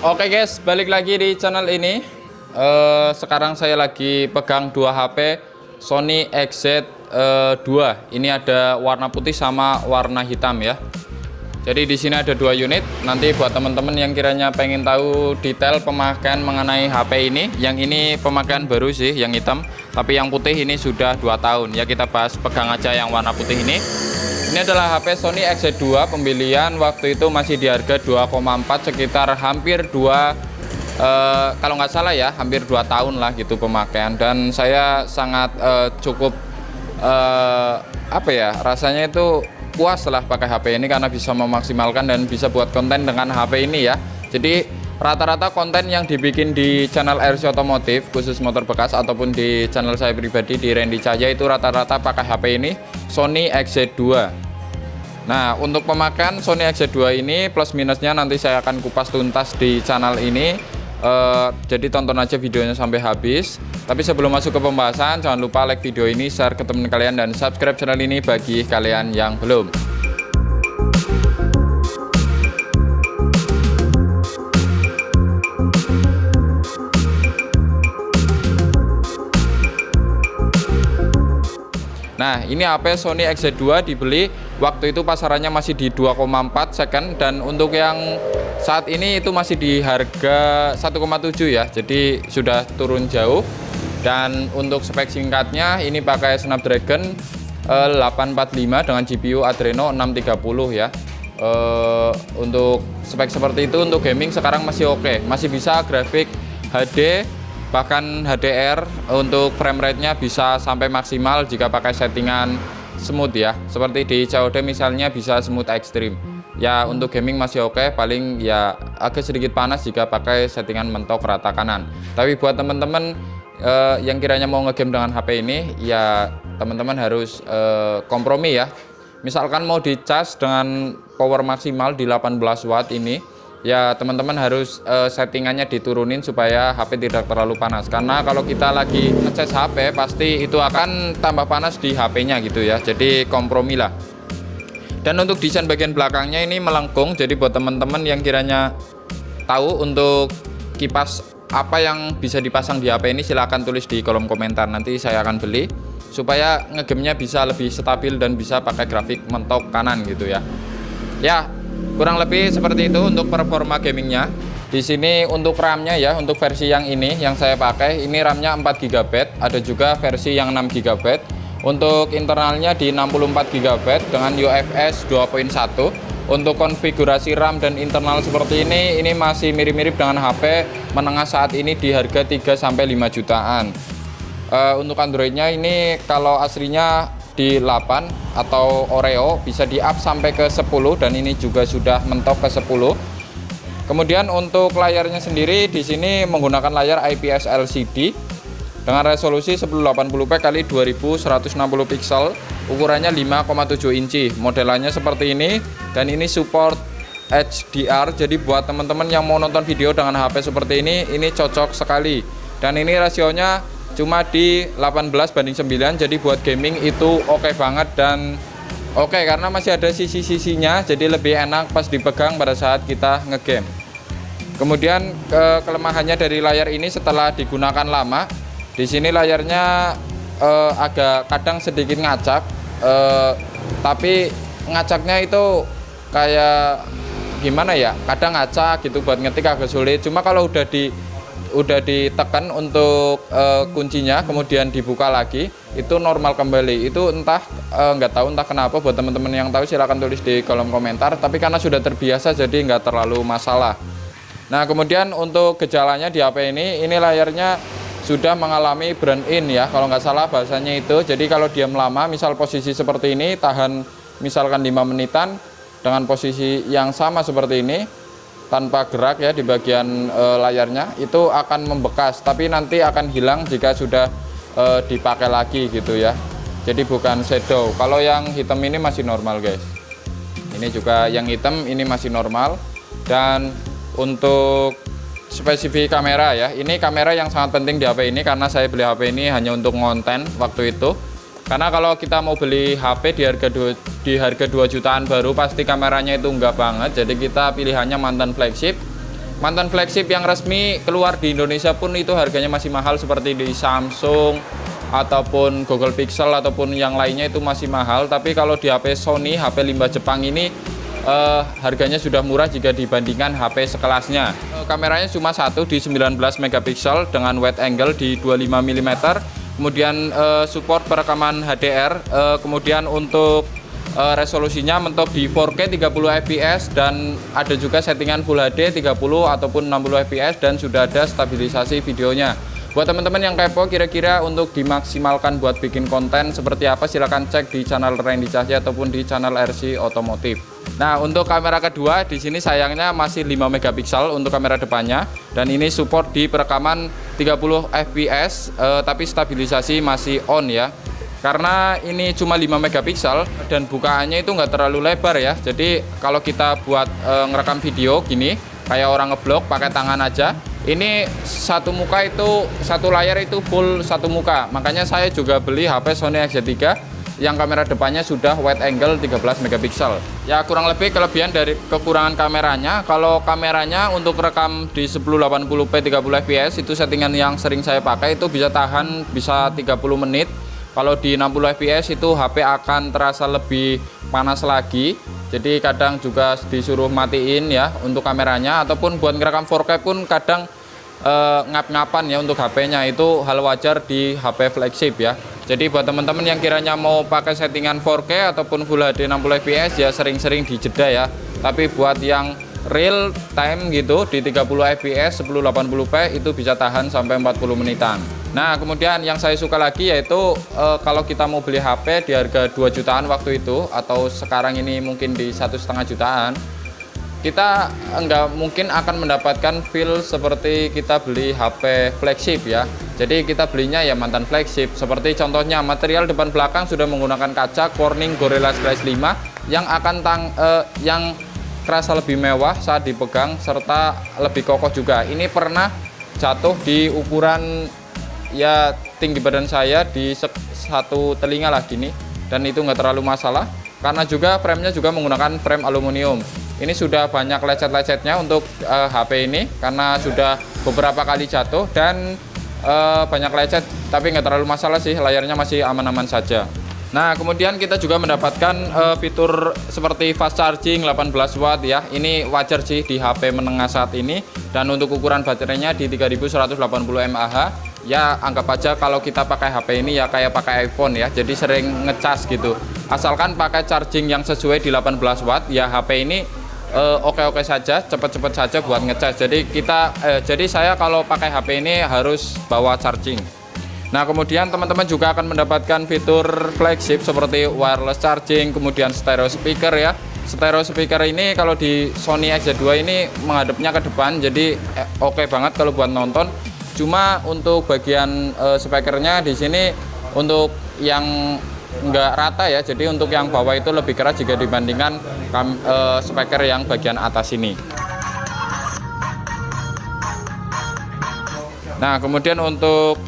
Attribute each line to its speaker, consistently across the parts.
Speaker 1: Oke guys, balik lagi di channel ini. Sekarang saya lagi pegang dua HP Sony XZ2. Ini ada warna putih sama warna hitam ya. Jadi di sini ada dua unit. Nanti buat teman-teman yang kiranya pengen tahu detail pemakaian mengenai HP ini, yang ini pemakaian baru sih, yang hitam. Tapi yang putih ini sudah 2 tahun. Ya kita bahas pegang aja yang warna putih ini. Ini adalah HP Sony XZ2 pembelian waktu itu masih di harga 2,4, sekitar hampir 2 kalau nggak salah ya, hampir 2 tahun lah gitu pemakaian. Dan saya sangat cukup apa ya, rasanya itu puas lah pakai HP ini karena bisa memaksimalkan dan bisa buat konten dengan HP ini ya. Jadi rata-rata konten yang dibikin di channel RC Otomotif khusus motor bekas ataupun di channel saya pribadi di Randy Cahya itu rata-rata pakai HP ini Sony XZ2. Nah, untuk pemakaian Sony XZ2 ini plus minusnya nanti saya akan kupas tuntas di channel ini. Jadi tonton aja videonya sampai habis. Tapi sebelum masuk ke pembahasan, jangan lupa like video ini, share ke teman kalian, dan subscribe channel ini bagi kalian yang belum. Nah, ini HP Sony XZ2 dibeli waktu itu pasarannya masih di 2,4 second, dan untuk yang saat ini itu masih di harga 1,7 ya. Jadi sudah turun jauh. Dan untuk spek singkatnya ini pakai Snapdragon 845 dengan GPU Adreno 630 ya. Untuk spek seperti itu untuk gaming sekarang masih oke. Masih bisa grafik HD bahkan HDR. Untuk frame rate-nya bisa sampai maksimal jika pakai settingan smooth ya, seperti di COD misalnya bisa smooth ekstrim ya. Untuk gaming masih oke, paling ya agak sedikit panas jika pakai settingan mentok rata kanan. Tapi buat teman-teman yang kiranya mau ngegame dengan HP ini ya, teman-teman harus kompromi ya. Misalkan mau dicas dengan power maksimal di 18 watt ini ya, teman-teman harus settingannya diturunin supaya HP tidak terlalu panas. Karena kalau kita lagi ngecas HP pasti itu akan tambah panas di HP-nya gitu ya. Jadi kompromi lah. Dan untuk desain bagian belakangnya ini melengkung. Jadi buat teman-teman yang kiranya tahu untuk kipas apa yang bisa dipasang di HP ini, silahkan tulis di kolom komentar. Nanti saya akan beli supaya ngegamenya bisa lebih stabil dan bisa pakai grafik mentok kanan gitu ya. Ya, kurang lebih seperti itu untuk performa gamingnya. Di sini untuk RAM-nya ya, untuk versi yang ini yang saya pakai ini RAM-nya 4 GB, ada juga versi yang 6 GB. Untuk internalnya di 64 GB dengan UFS 2.1. Untuk konfigurasi RAM dan internal seperti ini masih mirip-mirip dengan HP menengah saat ini di harga 3-5 jutaan. Untuk Androidnya ini kalau aslinya di 8 atau Oreo bisa di up sampai ke 10, dan ini juga sudah mentok ke 10. Kemudian untuk layarnya sendiri di sini menggunakan layar IPS LCD dengan resolusi 1080p x 2160 pixel, ukurannya 5,7 inci. Modelannya seperti ini, dan ini support HDR. Jadi buat teman-teman yang mau nonton video dengan HP seperti ini cocok sekali. Dan ini rasionya cuma di 18:9, jadi buat gaming itu oke banget. Dan oke karena masih ada sisi-sisinya, jadi lebih enak pas dipegang pada saat kita ngegame. Kemudian kelemahannya dari layar ini setelah digunakan lama, di sini layarnya agak kadang sedikit ngacak, tapi ngacaknya itu kayak gimana ya, kadang ngacak gitu, buat ngetik agak sulit. Cuma kalau udah ditekan untuk kuncinya kemudian dibuka lagi itu normal kembali. Itu entah nggak tahu entah kenapa. Buat teman-teman yang tahu silahkan tulis di kolom komentar, tapi karena sudah terbiasa jadi nggak terlalu masalah. Nah, kemudian untuk gejalanya di HP ini layarnya sudah mengalami burn in ya, kalau nggak salah bahasanya itu. Jadi kalau diam lama, misal posisi seperti ini, tahan misalkan 5 menitan dengan posisi yang sama seperti ini tanpa gerak ya di bagian layarnya, itu akan membekas, tapi nanti akan hilang jika sudah dipakai lagi gitu ya. Jadi bukan shadow. Kalau yang hitam ini masih normal guys. Ini juga yang hitam ini masih normal. Dan untuk spesifik kamera ya, ini kamera yang sangat penting di HP ini karena saya beli HP ini hanya untuk ngonten waktu itu. Karena kalau kita mau beli HP di harga 2 jutaan baru pasti kameranya itu enggak banget. Jadi kita pilihannya mantan flagship mantan flagship yang resmi keluar di Indonesia pun itu harganya masih mahal, seperti di Samsung ataupun Google Pixel ataupun yang lainnya itu masih mahal. Tapi kalau di HP Sony, HP limbah Jepang ini harganya sudah murah jika dibandingkan HP sekelasnya. Kameranya cuma satu di 19 megapiksel dengan wide angle di 25 mm. Kemudian support perekaman HDR. Kemudian untuk resolusinya mentok di 4K 30 fps dan ada juga settingan Full HD 30 ataupun 60 fps dan sudah ada stabilisasi videonya. Buat teman-teman yang kepo kira-kira untuk dimaksimalkan buat bikin konten seperti apa, silahkan cek di channel Randy Cahya ataupun di channel RC Otomotif. Nah, untuk kamera kedua di sini sayangnya masih 5 megapiksel untuk kamera depannya dan ini support di perekaman 30 fps tapi stabilisasi masih on ya. Karena ini cuma 5 megapiksel dan bukaannya itu nggak terlalu lebar ya. Jadi kalau kita buat ngerekam video gini kayak orang ngevlog pakai tangan aja, ini satu muka itu, satu layar itu full satu muka. Makanya saya juga beli HP Sony XZ3 yang kamera depannya sudah wide angle 13 megapiksel. Ya kurang lebih kelebihan dari kekurangan kameranya. Kalau kameranya untuk rekam di 1080p 30 fps itu settingan yang sering saya pakai itu bisa tahan bisa 30 menit. Kalau di 60 fps itu HP akan terasa lebih panas lagi. Jadi kadang juga disuruh matiin ya untuk kameranya, ataupun buat ngerekam 4K pun kadang ngap-ngapan ya untuk HP-nya, itu hal wajar di HP flagship ya. Jadi buat teman-teman yang kiranya mau pakai settingan 4K ataupun Full HD 60 fps ya sering-sering dijeda ya. Tapi buat yang real time gitu di 30 fps 1080p itu bisa tahan sampai 40 menitan. Nah, kemudian yang saya suka lagi yaitu kalau kita mau beli HP di harga 2 jutaan waktu itu atau sekarang ini mungkin di 1,5 jutaan, kita nggak mungkin akan mendapatkan feel seperti kita beli HP flagship ya. Jadi kita belinya ya mantan flagship. Seperti contohnya material depan belakang sudah menggunakan kaca Corning Gorilla Glass 5 yang akan yang kerasa lebih mewah saat dipegang serta lebih kokoh juga. Ini pernah jatuh di ukuran ya tinggi badan saya di satu telinga lah gini, dan itu nggak terlalu masalah karena juga framenya juga menggunakan frame aluminium. Ini sudah banyak lecet-lecetnya untuk HP ini karena sudah beberapa kali jatuh dan banyak lecet, tapi nggak terlalu masalah sih, layarnya masih aman-aman saja. Nah, kemudian kita juga mendapatkan fitur seperti fast charging 18 watt ya. Ini wajar sih di HP menengah saat ini, dan untuk ukuran baterainya di 3180 mAh. Ya anggap aja kalau kita pakai HP ini ya kayak pakai iPhone ya, jadi sering ngecas gitu. Asalkan pakai charging yang sesuai di 18 watt ya, HP ini oke-oke saja, cepet-cepet saja buat ngecas. Jadi saya kalau pakai HP ini harus bawa charging. Nah, kemudian teman-teman juga akan mendapatkan fitur flagship seperti wireless charging, kemudian stereo speaker ya. Stereo speaker ini kalau di Sony XZ2 ini menghadapnya ke depan, jadi oke banget kalau buat nonton. Cuma untuk bagian speakernya di sini untuk yang nggak rata ya, jadi untuk yang bawah itu lebih keras jika dibandingkan speaker yang bagian atas ini. Nah, kemudian untuk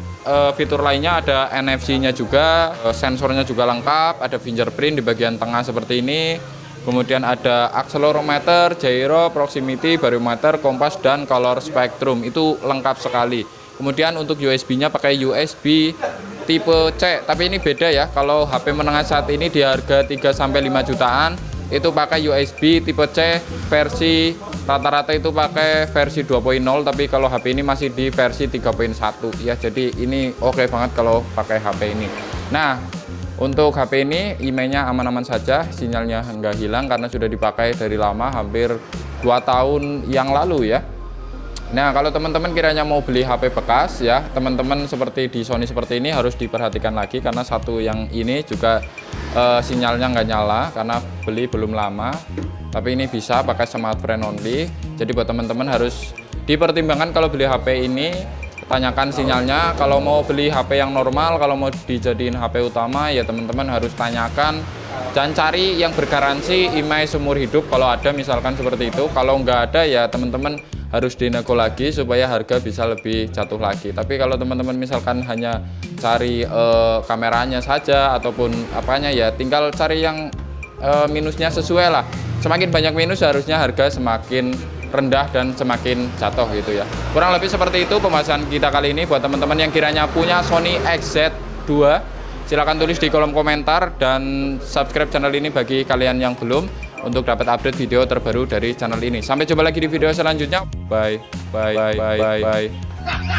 Speaker 1: fitur lainnya ada NFC-nya juga, sensornya juga lengkap, ada fingerprint di bagian tengah seperti ini. Kemudian ada accelerometer, gyro, proximity, barometer, kompas, dan color spectrum. Itu lengkap sekali. Kemudian untuk USB-nya pakai USB tipe C, tapi ini beda ya. Kalau HP menengah saat ini di harga 3-5 jutaan, itu pakai USB tipe C versi rata-rata itu pakai versi 2.0, tapi kalau HP ini masih di versi 3.1 ya. Jadi ini oke banget kalau pakai HP ini. Nah, untuk HP ini emailnya aman-aman saja, sinyalnya nggak hilang karena sudah dipakai dari lama, hampir 2 tahun yang lalu ya. Nah, kalau teman-teman kiranya mau beli HP bekas ya, teman-teman seperti di Sony seperti ini harus diperhatikan lagi karena satu yang ini juga sinyalnya nggak nyala karena beli belum lama. Tapi ini bisa pakai smart friend only. Jadi buat teman-teman harus dipertimbangkan kalau beli HP ini, tanyakan sinyalnya. Kalau mau beli HP yang normal, kalau mau dijadiin HP utama ya teman-teman harus tanyakan. Jangan cari yang bergaransi IMEI seumur hidup kalau ada misalkan seperti itu. Kalau nggak ada ya teman-teman harus dinego lagi supaya harga bisa lebih jatuh lagi. Tapi kalau teman-teman misalkan hanya cari kameranya saja ataupun apanya ya tinggal cari yang minusnya sesuai lah. Semakin banyak minus harusnya harga semakin rendah dan semakin jatuh gitu ya. Kurang lebih seperti itu pembahasan kita kali ini. Buat teman-teman yang kiranya punya Sony XZ2, silahkan tulis di kolom komentar dan subscribe channel ini bagi kalian yang belum untuk dapat update video terbaru dari channel ini. Sampai jumpa lagi di video selanjutnya. Bye bye bye bye bye.